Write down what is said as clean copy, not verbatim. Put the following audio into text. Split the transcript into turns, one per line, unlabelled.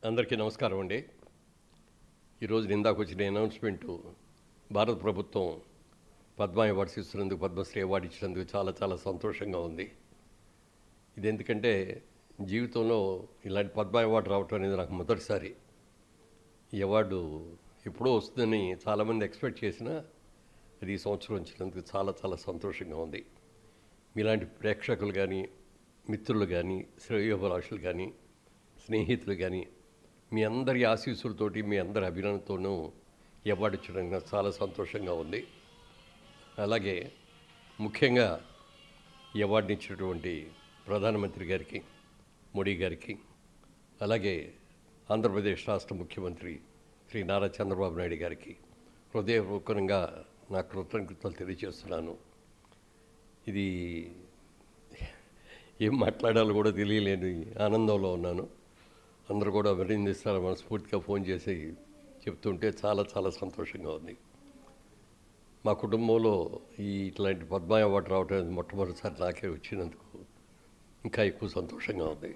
అందరికీ నమస్కారం అండి. ఈరోజు ఇందాక వచ్చిన అనౌన్స్మెంటు భారత ప్రభుత్వం పద్మ అవార్డ్స్ ఇస్తున్నందుకు, పద్మశ్రీ అవార్డు ఇచ్చినందుకు చాలా చాలా సంతోషంగా ఉంది. ఇది ఎందుకంటే జీవితంలో ఇలాంటి పద్మ అవార్డు రావటం అనేది నాకు మొదటిసారి. ఈ అవార్డు ఎప్పుడో వస్తుందని చాలామంది ఎక్స్పెక్ట్ చేసినా అది ఈ సంవత్సరం వచ్చినందుకు చాలా చాలా సంతోషంగా ఉంది. మీలాంటి ప్రేక్షకులు కానీ, మిత్రులు కానీ, శ్రేయోభిలాషులు కానీ, స్నేహితులు కానీ, మీ అందరి ఆశీస్సులతోటి, మీ అందరి అభినందనతోనూ ఈ అవార్డు ఇచ్చడానికి నాకు చాలా సంతోషంగా ఉంది. అలాగే ముఖ్యంగా ఈ అవార్డుని ఇచ్చినటువంటి ప్రధానమంత్రి గారికి, మోడీ గారికి, అలాగే ఆంధ్రప్రదేశ్ రాష్ట్ర ముఖ్యమంత్రి శ్రీ నారా చంద్రబాబు నాయుడు గారికి హృదయపూర్వకంగా నా కృతజ్ఞతలు తెలియజేస్తున్నాను. ఇది ఏం మాట్లాడాలో కూడా తెలియలేని ఆనందంలో ఉన్నాను. అందరూ కూడా అభినందిస్తారు, మనస్ఫూర్తిగా ఫోన్ చేసి చెప్తుంటే చాలా చాలా సంతోషంగా ఉంది. మా కుటుంబంలో ఇట్లాంటి పద్మ అవార్డు రావడం మొట్టమొదటిసారి నాకే వచ్చినందుకు ఇంకా ఎక్కువ సంతోషంగా ఉంది.